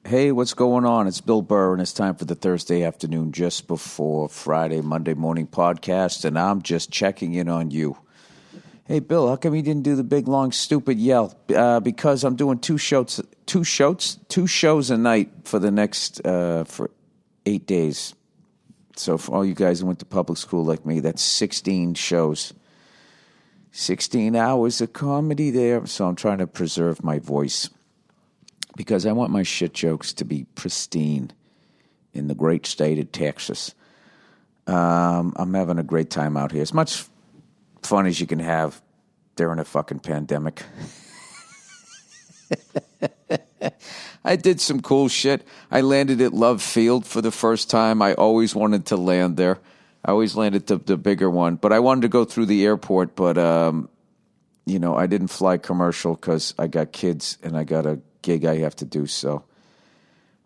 Hey, what's going on? It's Bill Burr, and it's time for the Thursday afternoon just before Friday, Monday morning podcast, and I'm just checking in on you. Hey, Bill, how come you didn't do the big, long, stupid yell? Because I'm doing two shows a night for the next, for 8 days. So for all you guys who went to public school like me, that's 16 shows. 16 hours of comedy there, so I'm trying to preserve my voice. Because I want my shit jokes to be pristine in the great state of Texas. I'm having a great time out here. As much fun as you can have during a fucking pandemic. I did some cool shit. I landed at Love Field for the first time. I always wanted to land there. I always landed the bigger one. But I wanted to go through the airport, but, I didn't fly commercial because I got kids and I got a gig I have to do, so,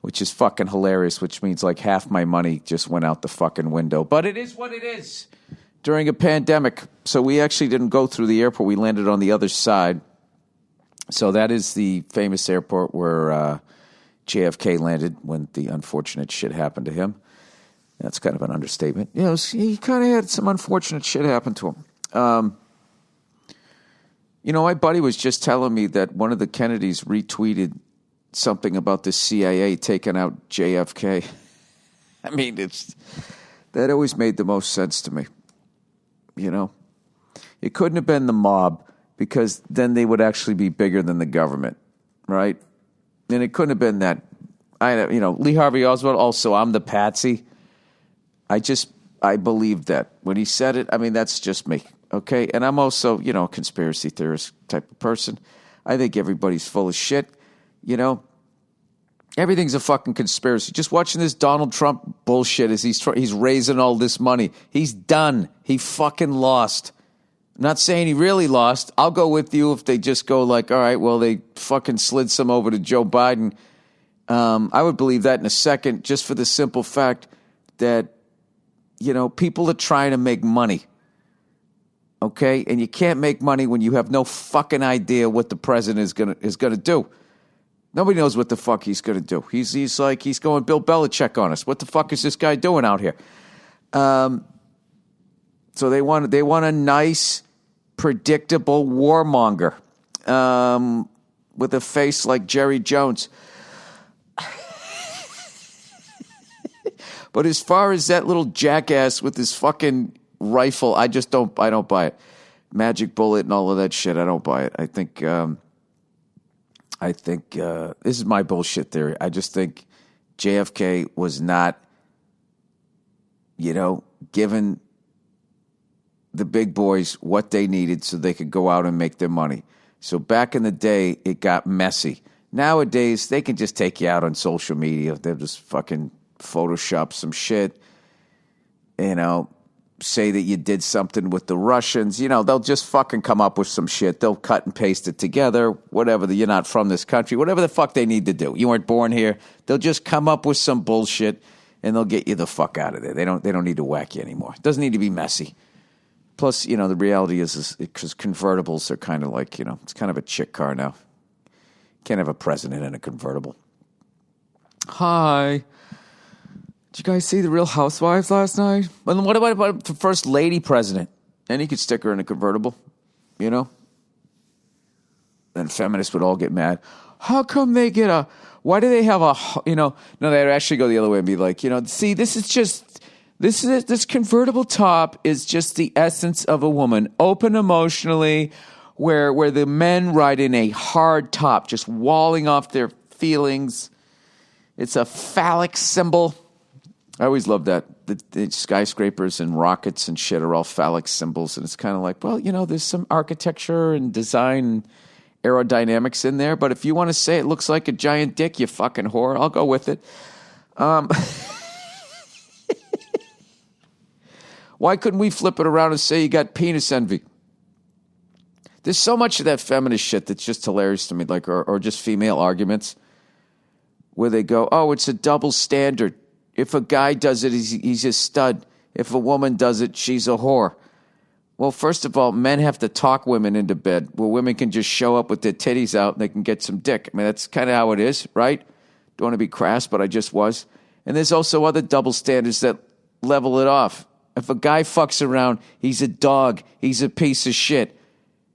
which is fucking hilarious, which means like half my money just went out the fucking window. But it is what it is during a pandemic. So we actually didn't go through the airport. We landed on the other side. So that is the famous airport where JFK landed when the unfortunate shit happened to him. That's kind of an understatement. He kind of had some unfortunate shit happen to him. My buddy was just telling me that one of the Kennedys retweeted something about the CIA taking out JFK. I mean, that always made the most sense to me. It couldn't have been the mob because then they would actually be bigger than the government, right? And it couldn't have been that. Lee Harvey Oswald, also, I'm the patsy. I believed that. When he said it, I mean, that's just me. Okay, and I'm also, a conspiracy theorist type of person. I think everybody's full of shit, Everything's a fucking conspiracy. Just watching this Donald Trump bullshit as he's raising all this money. He's done. He fucking lost. I'm not saying he really lost. I'll go with you if they just go like, all right, well, they fucking slid some over to Joe Biden. I would believe that in a second, just for the simple fact that, people are trying to make money. Okay, and you can't make money when you have no fucking idea what the president is gonna do. Nobody knows what the fuck he's gonna do. He's going Bill Belichick on us. What the fuck is this guy doing out here? So they want a nice, predictable warmonger with a face like Jerry Jones. But as far as that little jackass with his fucking rifle, I don't buy it. Magic bullet and all of that shit, I don't buy it. I think this is my bullshit theory. I just think JFK was not, giving the big boys what they needed so they could go out and make their money. So back in the day, it got messy. Nowadays, they can just take you out on social media. They'll just fucking Photoshop some shit, say that you did something with the Russians. They'll just fucking come up with some shit. They'll cut and paste it together, whatever. You're not from this country, whatever the fuck they need to do. You weren't born here. They'll just come up with some bullshit and they'll get you the fuck out of there. They don't need to whack you anymore. It doesn't need to be messy. Plus, the reality is because convertibles are kind of like, it's kind of a chick car now. Can't have a president in a convertible. Hi. Did you guys see The Real Housewives last night? And what about the first lady president? And he could stick her in a convertible, And feminists would all get mad. How come they get why do they have no, they'd actually go the other way and be like, see, this convertible top is just the essence of a woman, open emotionally, where the men ride in a hard top, just walling off their feelings. It's a phallic symbol. I always love that. The skyscrapers and rockets and shit are all phallic symbols. And it's kind of like, well, there's some architecture and design and aerodynamics in there. But if you want to say it looks like a giant dick, you fucking whore, I'll go with it. Why couldn't we flip it around and say you got penis envy? There's so much of that feminist shit that's just hilarious to me, like, or just female arguments where they go, oh, it's a double standard. If a guy does it, he's a stud. If a woman does it, she's a whore. Well, first of all, men have to talk women into bed, where women can just show up with their titties out and they can get some dick. I mean, that's kind of how it is, right? Don't want to be crass, but I just was. And there's also other double standards that level it off. If a guy fucks around, he's a dog. He's a piece of shit.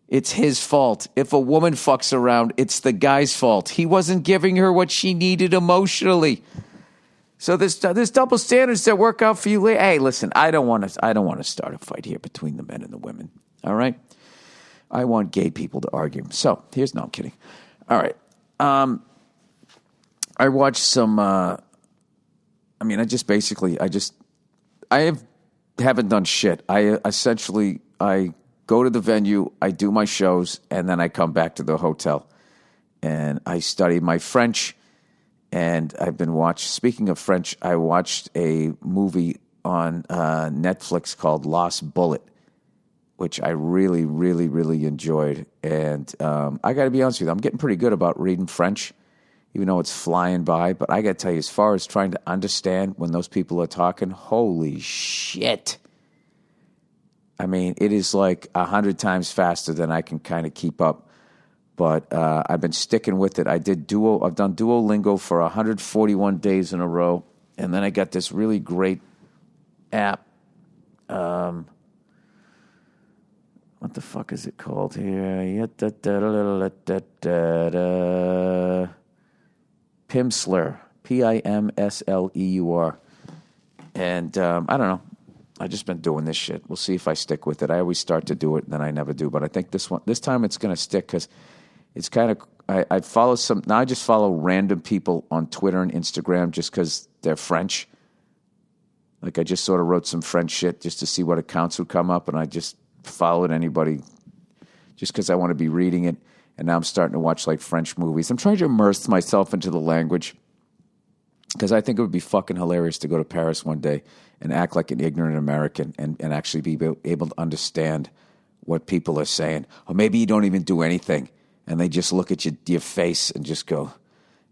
It's his fault. If a woman fucks around, it's the guy's fault. He wasn't giving her what she needed emotionally. So there's double standards that work out for you. Hey, listen, I don't want to start a fight here between the men and the women. All right? I want gay people to argue. So no, I'm kidding. All right. I watched some. I haven't done shit. I go to the venue, I do my shows, and then I come back to the hotel. And I study my French, and speaking of French, I watched a movie on Netflix called Lost Bullet, which I really, really, really enjoyed. And I got to be honest with you, I'm getting pretty good about reading French, even though it's flying by. But I got to tell you, as far as trying to understand when those people are talking, holy shit. I mean, it is like 100 times faster than I can kind of keep up. But I've been sticking with it. I've done Duolingo for 141 days in a row. And then I got this really great app. What the fuck is it called here? Pimsleur. Pimsleur. And I don't know. I've just been doing this shit. We'll see if I stick with it. I always start to do it, and then I never do. But I think this time it's going to stick because it's kind of, I follow now I just follow random people on Twitter and Instagram just because they're French. Like I just sort of wrote some French shit just to see what accounts would come up, and I just followed anybody just because I want to be reading it. And now I'm starting to watch like French movies. I'm trying to immerse myself into the language because I think it would be fucking hilarious to go to Paris one day and act like an ignorant American and actually be able to understand what people are saying. Or maybe you don't even do anything and they just look at your face and just go,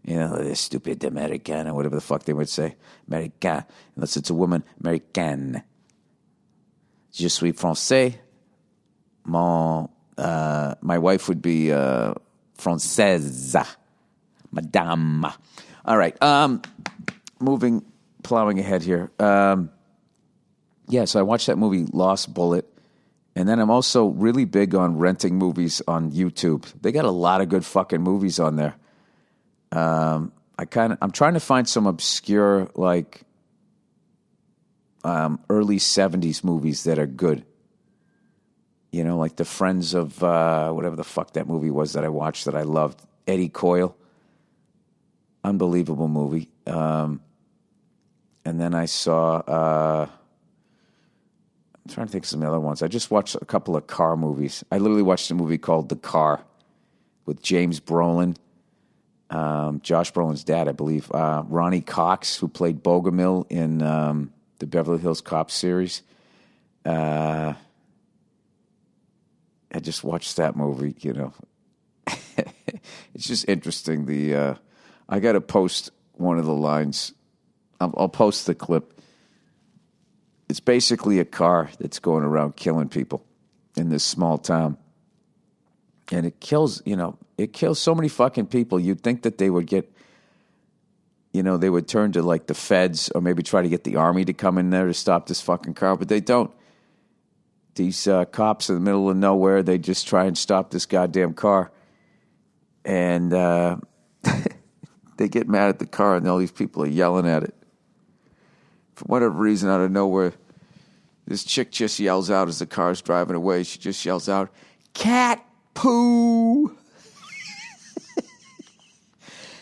this stupid American or whatever the fuck they would say. Americain. Unless it's a woman, Americaine. Je suis français. My wife would be française. Madame. All right. Plowing ahead here. So I watched that movie Lost Bullet, and then I'm also really big on renting movies on YouTube. They got a lot of good fucking movies on there. I'm trying to find some obscure like early 70s movies that are good. Like the Friends of whatever the fuck that movie was that I watched that I loved. Eddie Coyle. Unbelievable movie. And then I saw, I'm trying to think of some other ones. I just watched a couple of car movies. I literally watched a movie called The Car with James Brolin, Josh Brolin's dad, I believe, Ronnie Cox, who played Bogomil in the Beverly Hills Cop series. I just watched that movie, It's just interesting. I got to post one of the lines. I'll post the clip. It's basically a car that's going around killing people in this small town. And it kills so many fucking people. You'd think that they would get, they would turn to like the feds or maybe try to get the army to come in there to stop this fucking car, but they don't. These cops in the middle of nowhere, they just try and stop this goddamn car. And they get mad at the car and all these people are yelling at it. For whatever reason, out of nowhere, this chick just yells out as the car's driving away. She just yells out, "Cat poo!"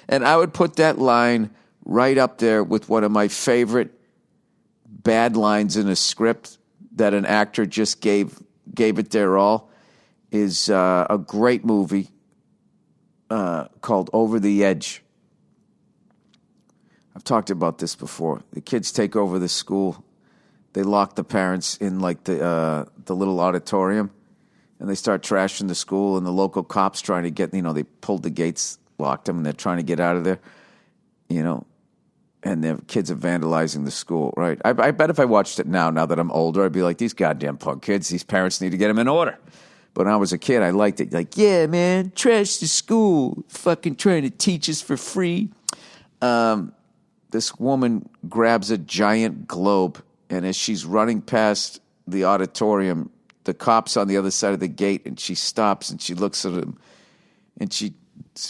And I would put that line right up there with one of my favorite bad lines in a script that an actor just gave it their all. Is a great movie called Over the Edge. I've talked about this before. The kids take over the school. They lock the parents in like the little auditorium, and they start trashing the school. And the local cops trying to get, they pulled the gates, locked them, and they're trying to get out of there. And their kids are vandalizing the school. Right? I bet if I watched it now that I'm older, I'd be like, these goddamn punk kids. These parents need to get them in order. But when I was a kid, I liked it. Like, yeah, man, trash the school. Fucking trying to teach us for free. this woman grabs a giant globe, and as she's running past the auditorium, the cop's on the other side of the gate, and she stops and she looks at him, and she's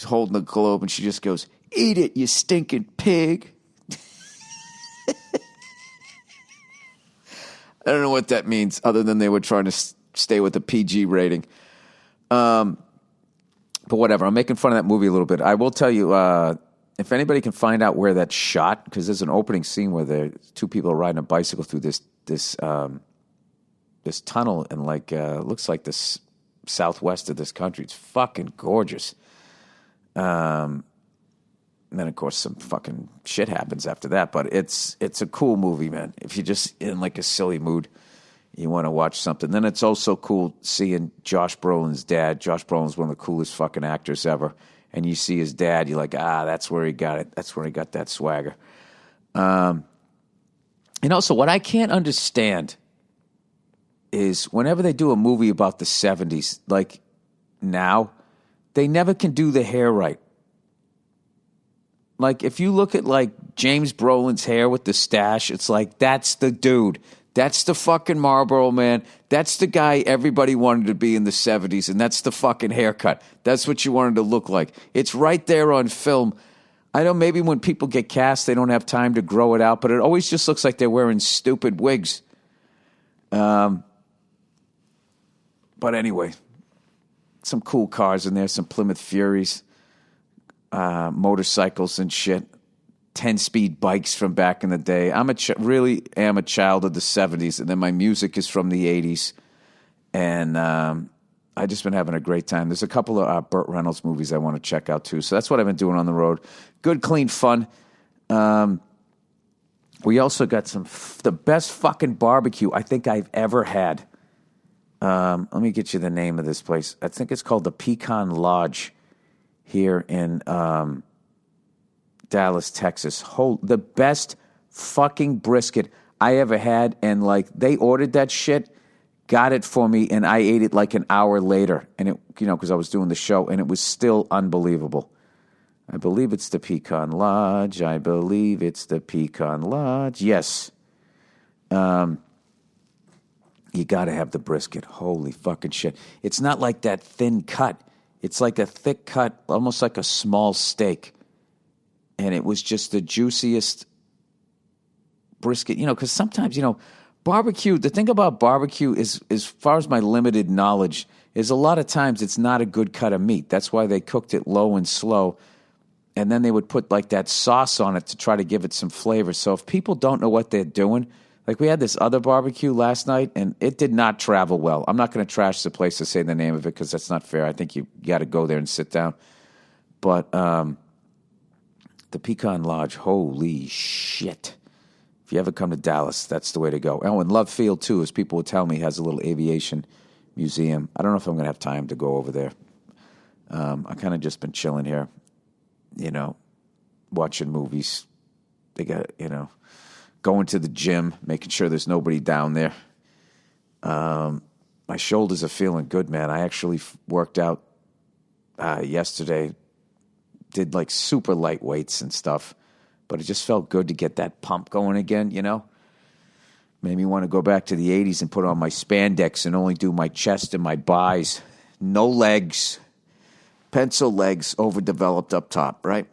holding the globe, and she just goes, "Eat it, you stinking pig." I don't know what that means, other than they were trying to stay with the PG rating. But whatever, I'm making fun of that movie a little bit. I will tell you, if anybody can find out where that's shot, because there's an opening scene where there's two people are riding a bicycle through this tunnel, and like looks like the southwest of this country. It's fucking gorgeous. And then, of course, some fucking shit happens after that. But it's a cool movie, man. If you're just in like a silly mood, you want to watch something. Then it's also cool seeing Josh Brolin's dad. Josh Brolin's one of the coolest fucking actors ever. And you see his dad, you're like, that's where he got it. That's where he got that swagger. And also, what I can't understand is whenever they do a movie about the 70s, like now, they never can do the hair right. Like, if you look at, like, James Brolin's hair with the stash, it's like, that's the dude. That's the fucking Marlboro Man. That's the guy everybody wanted to be in the 70s, and that's the fucking haircut. That's what you wanted to look like. It's right there on film. I know maybe when people get cast, they don't have time to grow it out, but it always just looks like they're wearing stupid wigs. But anyway, some cool cars in there, some Plymouth Furies. Motorcycles and shit, 10-speed bikes from back in the day. Really am a child of the 70s, and then my music is from the 80s, and I just been having a great time. There's a couple of Burt Reynolds movies I want to check out too, so that's what I've been doing on the road. Good, clean fun. We also got the best fucking barbecue I think I've ever had. Let me get you the name of this place. I think it's called the Pecan Lodge here in Dallas, Texas. The best fucking brisket I ever had, and like they ordered that shit, got it for me, and I ate it like an hour later, and it, because I was doing the show, and it was still unbelievable. I believe it's the Pecan Lodge. Yes. You got to have the brisket. Holy fucking shit. It's not like that thin cut. It's like a thick cut, almost like a small steak. And it was just the juiciest brisket, because sometimes, barbecue, the thing about barbecue is, as far as my limited knowledge, is a lot of times it's not a good cut of meat. That's why they cooked it low and slow. And then they would put like that sauce on it to try to give it some flavor. So if people don't know what they're doing, like we had this other barbecue last night, and it did not travel well. I'm not going to trash the place to say the name of it because that's not fair. I think you got to go there and sit down. But the Pecan Lodge, holy shit. If you ever come to Dallas, that's the way to go. Oh, and Love Field, too, as people would tell me, has a little aviation museum. I don't know if I'm going to have time to go over there. I kind of just been chilling here, watching movies. They got, going to the gym, making sure there's nobody down there. My shoulders are feeling good, man. I actually worked out yesterday, did like super light weights and stuff, but it just felt good to get that pump going again, Made me want to go back to the 80s and put on my spandex and only do my chest and my buys. No legs, pencil legs, overdeveloped up top, right?